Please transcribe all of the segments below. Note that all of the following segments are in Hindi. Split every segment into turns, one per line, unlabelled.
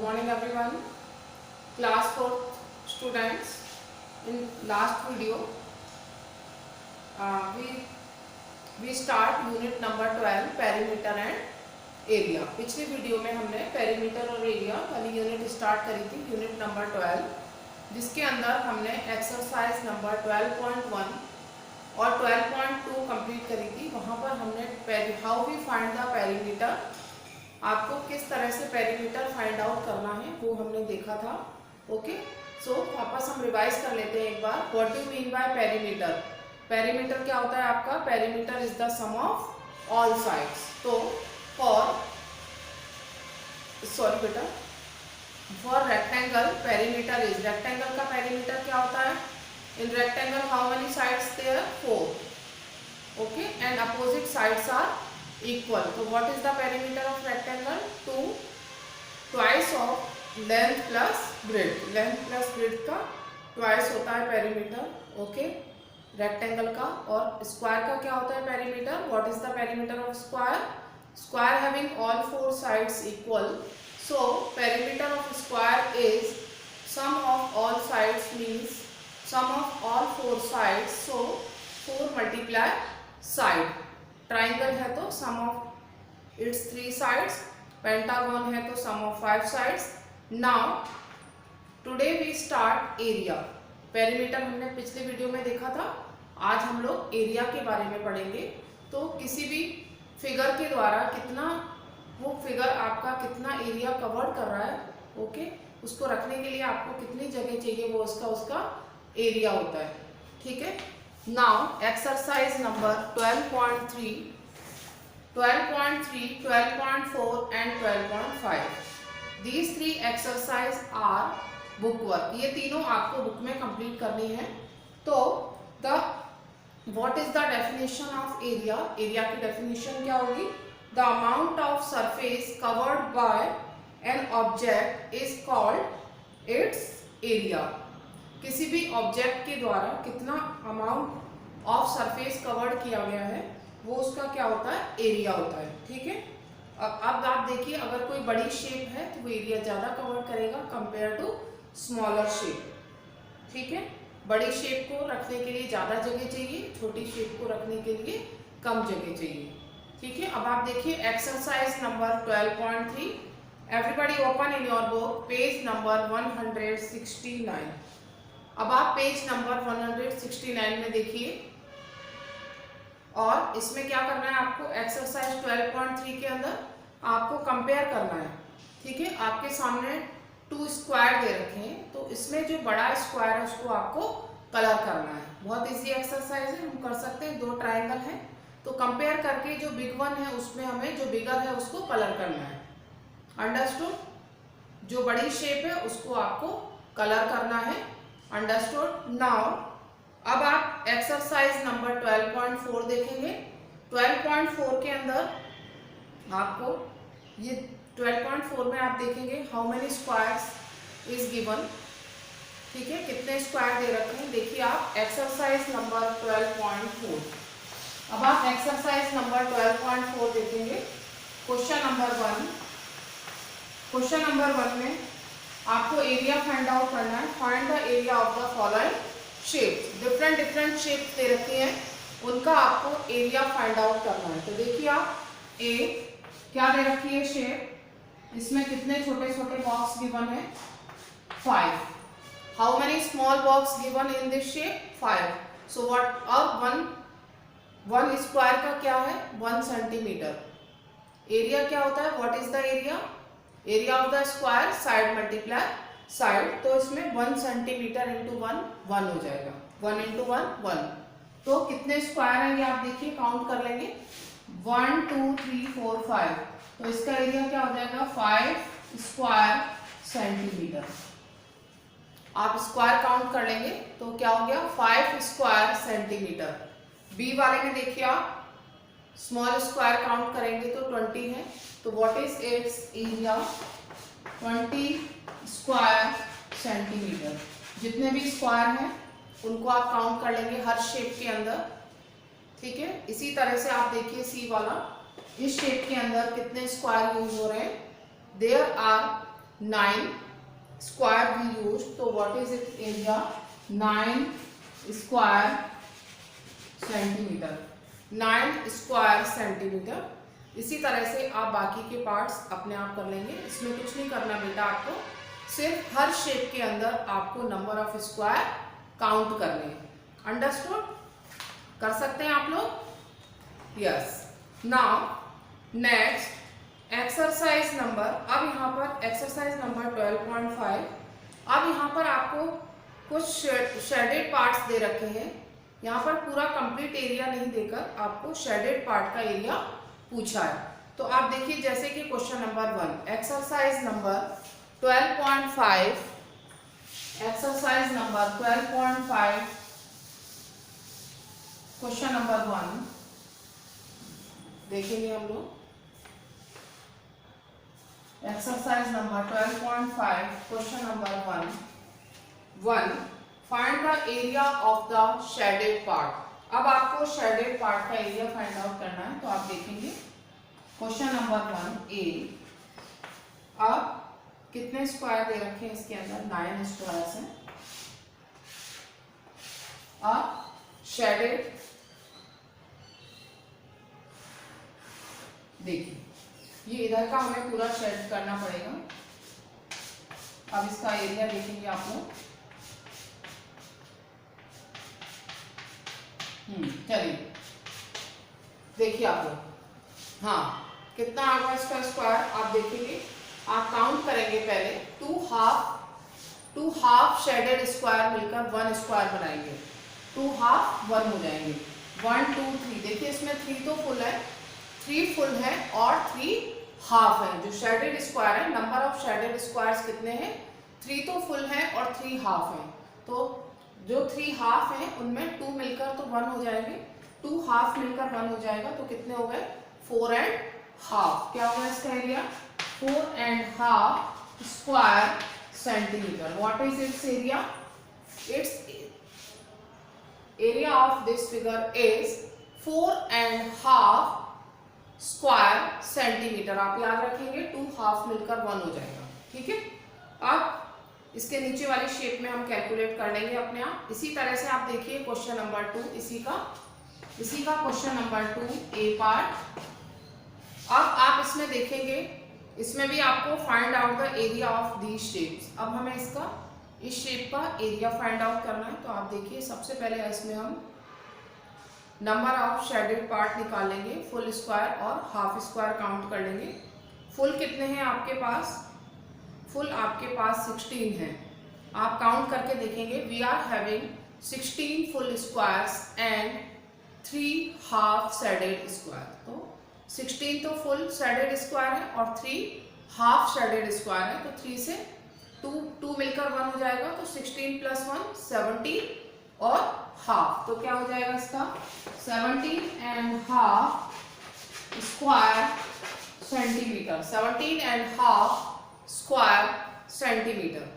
morning everyone. Class 4 students. In last video we start unit number 12 perimeter and area. पिछली वीडियो में हमने पेरीमीटर और एरिया वाली यूनिट स्टार्ट करी थी, यूनिट नंबर 12, जिसके अंदर हमने एक्सरसाइज नंबर 12.1 और 12.2 कंप्लीट करी थी। वहाँ पर हमने how we find the perimeter, आपको किस तरह से पेरीमीटर फाइंड आउट करना है वो हमने देखा था। ओके, सो वापस हम रिवाइज कर लेते हैं एक बार। What do mean by perimeter? Perimeter क्या होता है आपका? Perimeter is the sum of all sides. तो for rectangle perimeter is, rectangle का पेरीमीटर क्या होता है? In rectangle how many sides there? 4। Okay, and opposite sides are equal. So what is the perimeter of rectangle? 2 twice of length plus breadth. Length plus breadth का twice होता है perimeter. Okay, rectangle का। और square का क्या होता है perimeter? What is the perimeter of square? Square having all 4 sides equal. So perimeter of square is sum of all sides means sum of all 4 sides. So 4 multiply side. Triangle है तो sum of its 3 sides, pentagon है तो sum of 5 sides. Now today we start area. Perimeter हमने पिछले वीडियो में देखा था, आज हम लोग एरिया के बारे में पढ़ेंगे। तो किसी भी फिगर के द्वारा कितना, वो फिगर आपका कितना एरिया कवर कर रहा है, ओके, उसको रखने के लिए आपको कितनी जगह चाहिए, वो उसका एरिया होता है। ठीक है। Now exercise number 12.3, 12.4 and 12.5. These 3 exercise are book work. ये तीनों आपको बुक में कंप्लीट करनी है। तो what is the definition of area? Area की डेफिनेशन क्या होगी? The amount of surface covered by an object is called its area. किसी भी ऑब्जेक्ट के द्वारा कितना अमाउंट ऑफ सरफेस कवर्ड किया गया है वो उसका क्या होता है? एरिया होता है। ठीक है। अब आप देखिए, अगर कोई बड़ी शेप है तो वो एरिया ज़्यादा कवर करेगा कंपेयर टू स्मॉलर शेप। ठीक है। बड़ी शेप को रखने के लिए ज़्यादा जगह चाहिए, छोटी शेप को रखने के लिए कम जगह चाहिए। ठीक है। अब आप देखिए exercise number 12.3। Everybody open in your book page number 169। अब आप पेज नंबर 169 में देखिए, और इसमें क्या करना है आपको? एक्सरसाइज 12.3 के अंदर आपको कंपेयर करना है। ठीक है। आपके सामने 2 स्क्वायर दे रखे हैं, तो इसमें जो बड़ा स्क्वायर है उसको आपको कलर करना है। बहुत इजी एक्सरसाइज है, हम कर सकते हैं। 2 ट्राइंगल है तो कंपेयर करके जो बिग वन है उसमें हमें जो बिगर है उसको कलर करना है। अंडरस्टूड? जो बड़ी शेप है उसको आपको कलर करना है। अंडरस्टूड? नाउ अब आप एक्सरसाइज नंबर 12.4 देखेंगे। 12.4 के अंदर आपको ये 12.4 में आप देखेंगे how many squares is given. ठीक है, कितने स्क्वायर दे रखे हैं देखिए आप। Exercise number 12.4। अब आप एक्सरसाइज नंबर 12.4 देखेंगे। क्वेश्चन नंबर 1, क्वेश्चन नंबर 1 में आपको एरिया फाइंड आउट करना है। Find the area of the following shapes. Different shape दे रखी हैं, उनका आपको एरिया फाइंड आउट करना है। तो देखिए आप, ए क्या दे रखी है शेप, इसमें कितने छोटे छोटे बॉक्स गिवन है? 5। How many small box given in this shape? 5। So what, अब वन स्क्वायर का क्या है? 1 सेंटीमीटर। एरिया क्या होता है? What is the area? Area of the square side multiply side. तो इसमें 1 सेंटीमीटर इंटू 1 हो जाएगा। 1 इंटू 1। तो कितने स्क्वायर हैं ये आप देखिए, काउंट कर लेंगे। 1 2 3 4 5। तो इसका एरिया क्या हो जाएगा? 5 स्क्वायर सेंटीमीटर। आप स्क्वायर काउंट कर लेंगे तो क्या हो गया? 5 स्क्वायर सेंटीमीटर। बी वाले में देखिए आप, स्मॉल स्क्वायर काउंट करेंगे तो 20 है। तो what is it's area? 20 square centimetre. जितने भी स्क्वायर हैं उनको आप काउंट कर लेंगे हर शेप के अंदर। ठीक है। इसी तरह से आप देखिए सी वाला, इस शेप के अंदर कितने स्क्वायर यूज हो रहे हैं? There are 9 square we use, तो what is it area? 9 square centimetre, 9 square centimetre. इसी तरह से आप बाकी के पार्ट्स अपने आप कर लेंगे, इसमें कुछ नहीं करना बेटा आपको, सिर्फ हर शेप के अंदर आपको नंबर ऑफ स्क्वायर काउंट करने हैं। अंडरस्टूड? कर सकते हैं आप लोग? Yes. Now next exercise number, अब यहाँ पर एक्सरसाइज नंबर 12.5। अब यहाँ पर आपको कुछ शेडेड पार्ट्स दे रखे हैं, यहाँ पर पूरा कंप्लीट एरिया नहीं देकर आपको शेडेड पार्ट का एरिया पूछा है। तो आप देखिए, जैसे कि question number 1, exercise number 12.5, exercise number 12.5, question number 1 देखेंगे हम लोग। Exercise number 12.5, question number 1, find the area of the shaded part. अब आपको शेडेड पार्ट का एरिया फाइंड आउट करना है, तो आप देखेंगे क्वेश्चन नंबर 1 ए। अब कितने स्क्वायर दे रखे हैं इसके अंदर? 9 स्क्वायर हैं। अब शेडेड, देखिए ये इधर का हमें पूरा शेड करना पड़ेगा। अब इसका एरिया देखेंगे आप लोग। चलिए देखिए आप लोग, हाँ कितना आ गया इसका स्क्वायर? आप देखेंगे, आप काउंट करेंगे पहले, टू हाफ शेडेड स्क्वायर मिलकर 1 स्क्वायर बनाएंगे, 2 हाफ 1 हो जाएंगे, 1 2 3। देखिए इसमें 3 तो फुल है, 3 फुल है और 3 हाफ है। जो शेडेड स्क्वायर है, नंबर ऑफ शेडेड स्क्वायर्स कितने हैं? 3 तो फुल है और 3 हाफ है। तो जो 3 हाफ है उनमें 2 मिलकर तो 1 हो जाएंगे, 2 हाफ मिलकर 1 हो जाएगा, तो कितने हो गए? 4 एंड हाफ। क्या होगा इसका area? 4 and half square centimetre. What is it's area? It's area of this figure is 4 and half square centimetre. आप याद रखेंगे, 2 हाफ मिलकर 1 हो जाएगा, ठीक है। अब इसके नीचे वाली शेप में हम कैलकुलेट कर लेंगे अपने आप। इसी तरह से आप देखिए क्वेश्चन नंबर 2, इसी का क्वेश्चन नंबर 2 ए पार्ट। अब आप इसमें देखेंगे, इसमें भी आपको find out the area of these shapes. अब हमें इस शेप का एरिया फाइंड आउट करना है। तो आप देखिए, सबसे पहले इसमें हम नंबर ऑफ शेडेड पार्ट निकालेंगे, फुल स्क्वायर और हाफ स्क्वायर काउंट कर लेंगे। फुल कितने हैं आपके पास? फुल आपके पास 16 है। आप काउंट करके देखेंगे, we are having 16 full squares and 3 half shaded square. तो 16 तो फुल शेडेड स्क्वायर है और 3 हाफ शेडेड स्क्वायर है, तो 3 से 2 मिलकर 1 हो जाएगा, तो 16 + 1 17 और हाफ। तो क्या हो जाएगा इसका? 17 and half square centimetre, 17 and half square centimetre.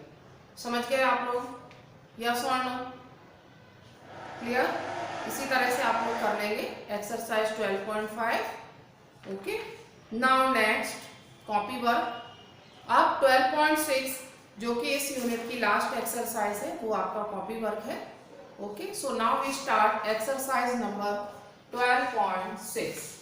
समझ गए आप लोग? यस और नो? क्लियर? इसी तरह से आप लोग कर लेंगे exercise 12.5। Okay, now next copy work. अब 12.6 जो कि इस यूनिट की लास्ट एक्सरसाइज है, वो आपका कॉपी वर्क है। Okay, so now we start exercise number 12.6।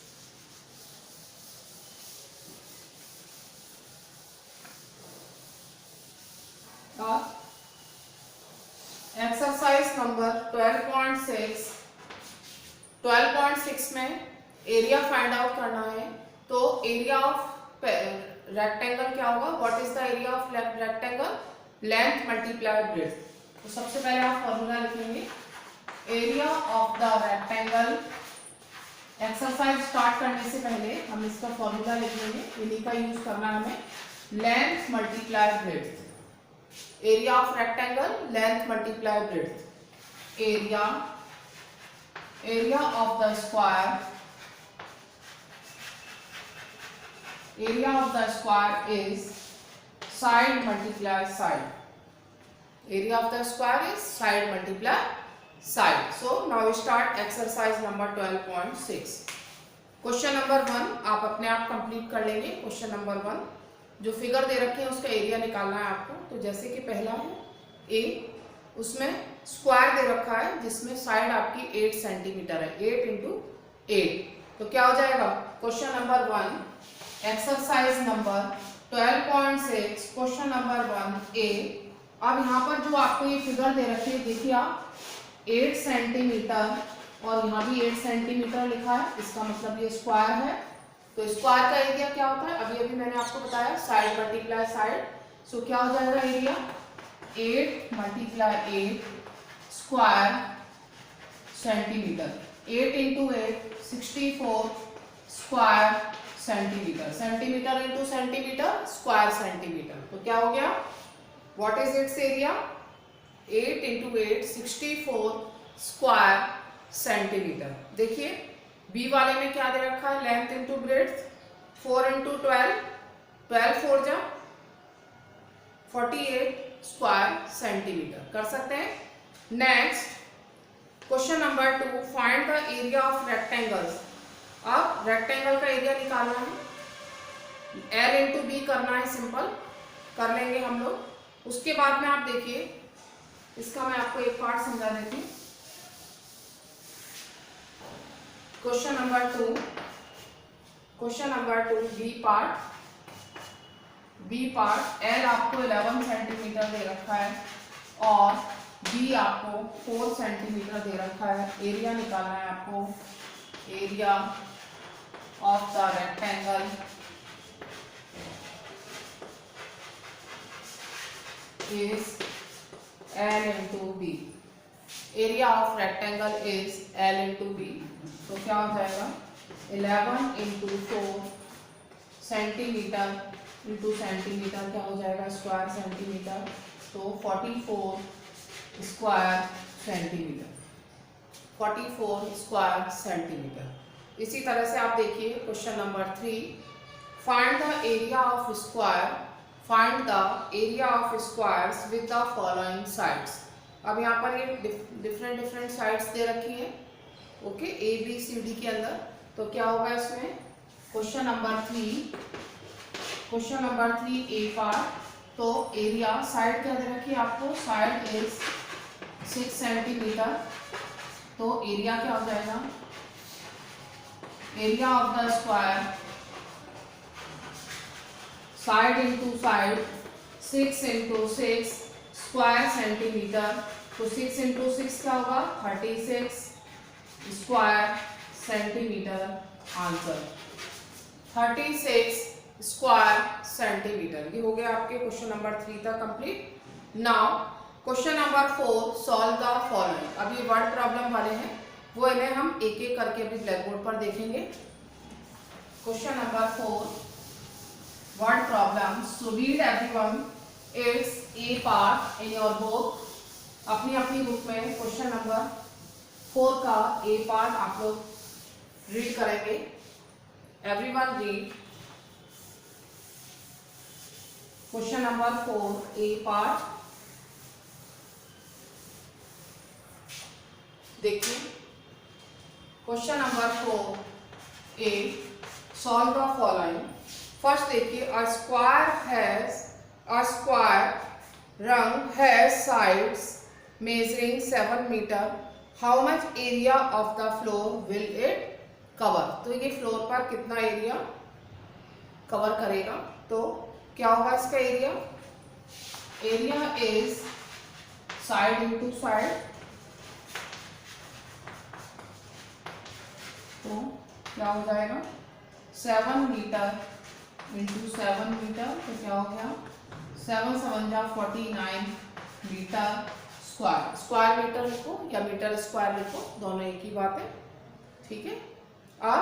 Exercise number 12.6, 12.6 में एरिया फाइंड आउट करना है। तो एरिया ऑफ रेक्टेंगल क्या होगा? What is the area of rectangle? Length multiply breadth. तो सबसे पहले आप फॉर्मूला लिखेंगे, area of the rectangle. Exercise start करने से पहले हम इसका फॉर्मूला लिख लेंगे, इन्हीं का यूज करना है हमें। Length multiply breadth, area of rectangle, length multiply breadth. Area of the square, area of the square is side multiply side. Area of the square is side multiply side. So now we start exercise number 12.6. Question number 1 आप अपने आप कंप्लीट कर लेंगे। क्वेश्चन नंबर 1, जो फिगर दे रखे हैं उसका एरिया निकालना है आपको। तो जैसे कि पहला है ए, उसमें स्क्वायर दे रखा है जिसमें साइड आपकी 8 सेंटीमीटर है, 8 इंटू 8। तो क्या हो जाएगा, question number 1 exercise number 12.6 question number 1 ए। अब यहाँ पर जो आपको ये फिगर दे रखी है, देखिए आप 8 सेंटीमीटर और यहाँ भी 8 सेंटीमीटर लिखा है, इसका मतलब ये स्क्वायर है। तो स्क्वायर का एरिया क्या होता है, अभी अभी मैंने आपको बताया, साइड मल्टीप्लाई साइड। सो क्या हो जाएगा area, 8 multiply 8 square centimetre, 8 into 8 64 square centimetre, centimetre into centimetre square centimetre. तो क्या हो गया, what is it's area, 8 into 8 64 square centimetre. देखिए बी वाले में क्या दे रखा है, लेंथ इंटू ब्रेड्थ, 4 इंटू 12, 12 4 जा 48 स्क्वायर सेंटीमीटर। कर सकते हैं। Next question number 2 find the area of rectangles. अब रेक्टेंगल का एरिया निकालना है, एल इंटू बी करना है, सिंपल कर लेंगे हम लोग। उसके बाद में आप देखिए, इसका मैं आपको एक पार्ट समझा देती हूँ। Question number 2 B part L आपको 11 सेंटीमीटर दे रखा है और बी आपको 4 सेंटीमीटर दे रखा है। एरिया निकालना है आपको, area of the rectangle is L into B. Area of rectangle is L into B. तो क्या हो जाएगा, 11 इंटू 4 सेंटीमीटर इंटू सेंटीमीटर क्या हो जाएगा, स्क्वायर सेंटीमीटर। तो 44 स्क्वायर सेंटीमीटर, 44 स्क्वायर सेंटीमीटर। इसी तरह से आप देखिए question number 3 find the area of square, find the area of squares with the following sides. अब यहाँ पर ये डिफरेंट साइड्स दे रखी है, okay, A B C D के अंदर। तो क्या होगा इसमें, क्वेश्चन नंबर 3 ए पार्ट। तो एरिया, साइड क्या दे रखी है आपको, साइड इज 6 सेंटीमीटर। तो एरिया क्या हो जाएगा, area of the square, side into side 6 into 6 square centimetre. तो 6 इंटू 6 क्या होगा, 36 square centimetre. Answer 36 square centimetre. ये हो गया आपके क्वेश्चन नंबर 3 तक complete. Now question number 4 solve the following. अब ये वर्ड प्रॉब्लम वाले हैं, वो इन्हें हम एक एक करके अभी ब्लैक बोर्ड पर देखेंगे। Question number 4 word problem. So read everyone it's a part in your book. अपनी अपनी बुक में क्वेश्चन नंबर 4 का ए पार्ट आप लोग रीड करेंगे। Everyone read question number 4 A part. देखिए question number 4 A, solve the following. First देखिए, a square rug has sides measuring 7 metre, how much area of the floor will it cover. तो ये फ्लोर पर कितना एरिया कवर करेगा। तो क्या होगा इसका area, area is side into side. तो क्या हो जाएगा, 7 मीटर इंटू 7 मीटर। तो क्या हो गया, 7 7 जा 49 मीटर स्क्वायर। स्क्वायर मीटर लिखो या मीटर स्क्वायर लिखो, दोनों एक ही बात है, ठीक है। अब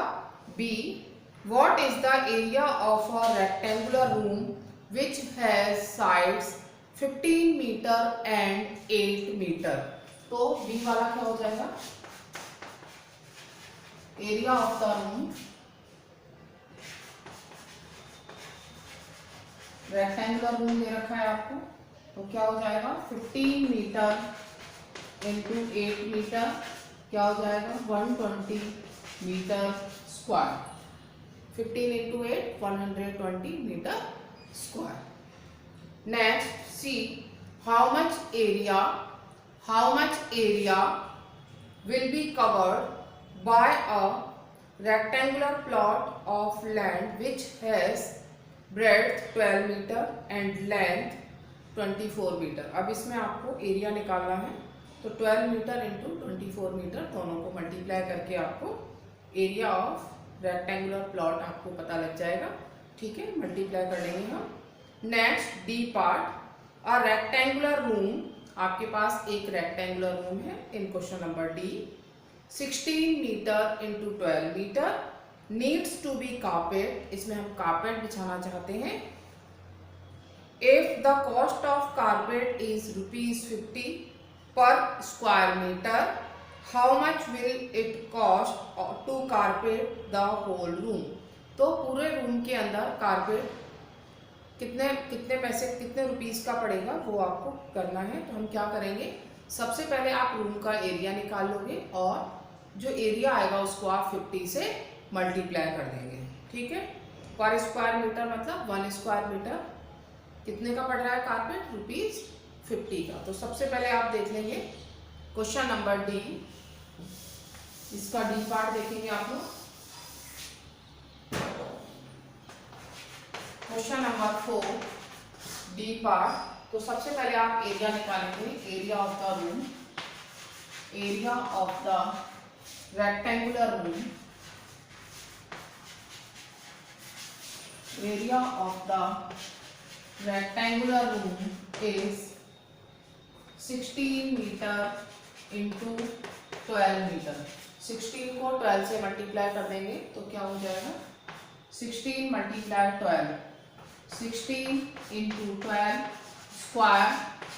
B, what is the area of a rectangular room which has sides 15 metre and 8 metre. तो बी वाला क्या हो जाएगा, area of the room, rectangular room दे रखा है आपको। तो क्या हो जाएगा, 15 मीटर इंटू 8 मीटर क्या हो जाएगा, 120 metre square. 15 into 8 120 metre square. Next, see how much area will be covered by a rectangular plot of land which has breadth 12 meter and length 24 metre. अब इसमें आपको एरिया निकालना है, तो 12 मीटर इंटू 24 मीटर दोनों को मल्टीप्लाई करके आपको एरिया ऑफ रेक्टेंगुलर प्लॉट आपको पता लग जाएगा. ठीक है, मल्टीप्लाई कर लेंगे हम. Next D part, a rectangular room. आपके पास एक रेक्टेंगुलर रूम है in question number D. 16 metre into 12 metre needs to be carpet. इसमें हम कार्पेट बिछाना चाहते हैं. If the cost of carpet is ₹50 per square meter, how much will it cost to carpet the whole room? तो पूरे रूम के अंदर कारपेट कितने पैसे कितने रुपीस का पड़ेगा वो आपको करना है. तो हम क्या करेंगे, सबसे पहले आप रूम का एरिया निकाल लोगे और जो एरिया आएगा उसको आप 50 से मल्टीप्लाई कर देंगे. ठीक है, पर स्क्वायर मीटर मतलब 1 स्क्वायर मीटर कितने का पड़ रहा है कारपेट, ₹50 का. तो सबसे पहले आप देख लेंगे क्वेश्चन नंबर डी. इसका डी पार्ट देखेंगे आप लोग. Question number 4 D part. तो सबसे पहले आप एरिया निकालेंगे. Area of the room, area of the rectangular room, area of the rectangular room is 16 metre into 12 metre. 16 को 12 से मल्टीप्लाई कर देंगे तो क्या हो जाएगा, 16 मल्टीप्लाई 12, 16 इंटू 12 स्क्वायर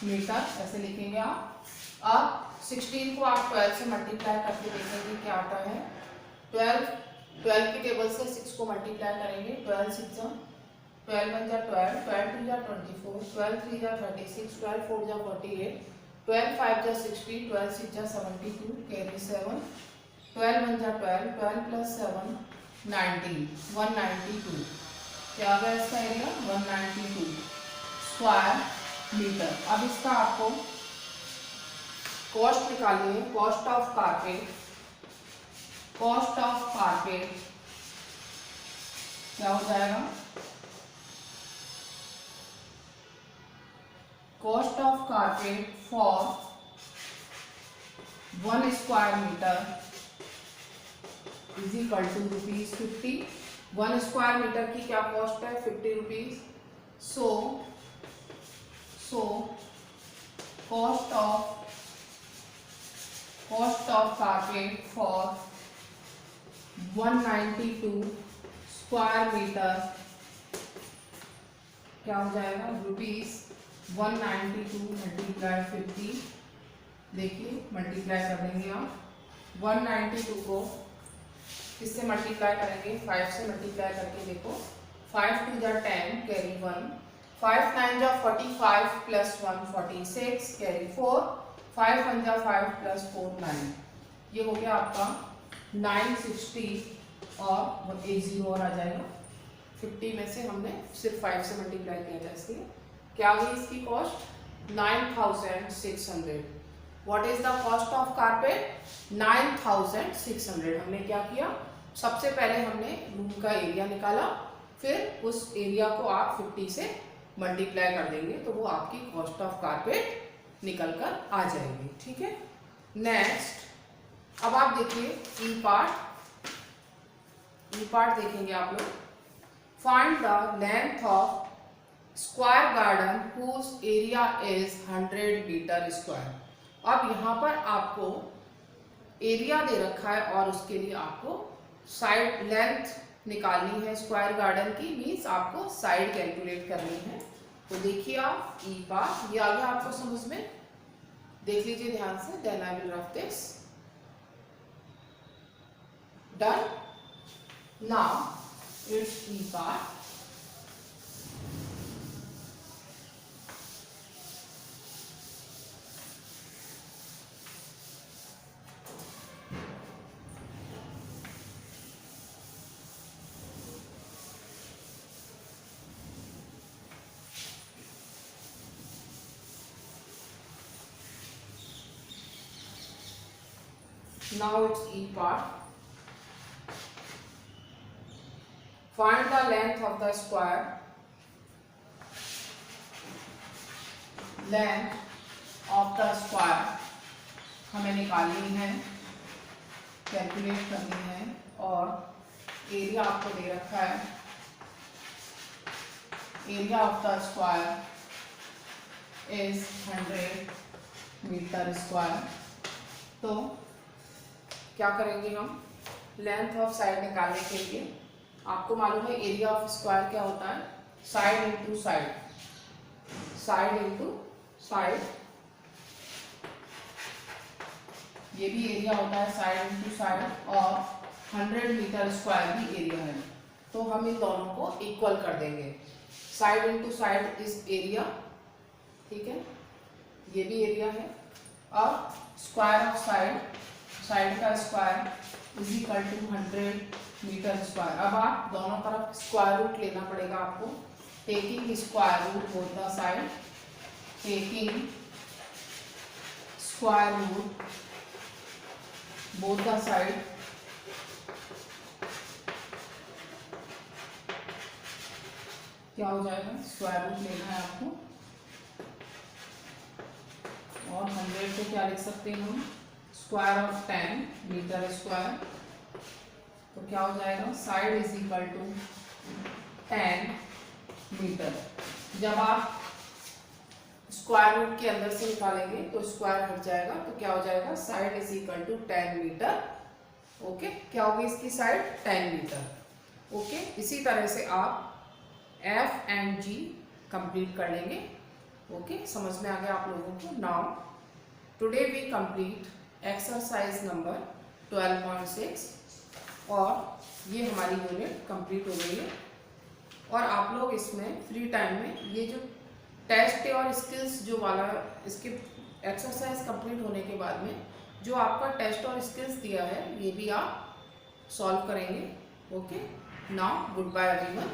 मीटर ऐसे लिखेंगे आप. अब 16 को आप 12 से मल्टीप्लाई करके देखेंगे क्या आता है. 12 की टेबल से 6 को मल्टीप्लाई करेंगे. 12 6 12 1 जा 12, 12 2 जा 24, 12 3 जा 36, 12 4 जा 48, 12 5 जा 60, 12 6 जा 72, कैरी 7, 12 1 जा 12, 12 प्लस 7 19, 192. क्या आ गया इसका एरिया, 192 स्क्वायर मीटर. अब इसका आपको कॉस्ट निकालनी है. Cost of carpet, cost of carpet क्या हो जाएगा, cost of carpet for 1 square meter is equal to ₹50. 1 square meter की क्या कॉस्ट है, ₹50. so cost of carpet for 192 square meter क्या हो जाएगा, ₹192 मल्टीप्लाई 50. देखिए मल्टीप्लाई कर देंगे आप. 192 को किससे मल्टीप्लाई करेंगे, 5 से मल्टीप्लाई करके देखो. 5 2 जा 10, कैरी 1, 5 9 जा 45 प्लस 1 46, कैरी 4, 5 1 जा 5 प्लस 4 9. ये हो गया आपका 960 और एक जीरो और आ जाएगा. 50 में से हमने सिर्फ 5 से मल्टीप्लाई किया था, इसलिए क्या हुई इसकी cost, 9600. What is the cost of carpet, 9600. हमने क्या किया, सबसे पहले हमने रूम का एरिया निकाला, फिर उस एरिया को आप 50 से मल्टीप्लाई कर देंगे तो वो आपकी कॉस्ट ऑफ कारपेट निकल कर आ जाएगी. ठीक है, नेक्स्ट अब आप देखिए ई पार्ट. ई पार्ट देखेंगे आप लोग. Find the length of square garden whose area is 100 metre square. अब यहाँ पर आपको एरिया दे रखा है और उसके लिए आपको साइड लेंथ निकालनी है स्क्वायर गार्डन की, मीन्स आपको साइड कैलकुलेट करनी है. तो देखिए आप ई पार्ट, ये आ गया आपको समझ में. देख लीजिए ध्यान से. Then I will rough this. Done. Now it's E part. Now it's E part. Find the length of the square. Length of the square हमें निकालनी है, कैलकुलेट करनी है, और एरिया आपको दे रखा है. Area of the square is 100 metre square. तो क्या करेंगे हम, लेंथ ऑफ साइड निकालने के लिए आपको मालूम है एरिया ऑफ स्क्वायर क्या होता है, side into side, side into side. ये भी एरिया होता है साइड इंटू साइड, और 100 मीटर स्क्वायर भी एरिया है. तो हम इन दोनों को इक्वल कर देंगे. Side into side is area, ठीक है, ये भी एरिया है. और स्क्वायर ऑफ साइड, साइड का square is equal to 100 metre square. अब आप दोनों तरफ स्क्वायर रूट लेना पड़ेगा आपको. Taking square root both the side, taking square root both the side. क्या हो जाएगा, स्क्वायर रूट लेना है आपको, और 100 को क्या लिख सकते हैं हम, स्क्वायर ऑफ 10 मीटर स्क्वायर. तो क्या हो जाएगा, side is equal to 10 metre. जब आप स्क्वायर रूट के अंदर से निकालेंगे तो स्क्वायर हट जाएगा, तो क्या हो जाएगा, side is equal to 10 metre. Okay, क्या होगी इसकी साइड, 10 मीटर. ओके, इसी तरह से आप F एंड G कंप्लीट कर लेंगे. ओके, समझ में आ गया आप लोगों को. Now today we complete exercise number 12.6, और ये हमारी यूनिट कंप्लीट हो गई है. और आप लोग इसमें फ्री टाइम में ये जो टेस्ट और स्किल्स जो वाला, इसके एक्सरसाइज कंप्लीट होने के बाद में जो आपका टेस्ट और स्किल्स दिया है ये भी आप सॉल्व करेंगे. Okay, now good bye everyone.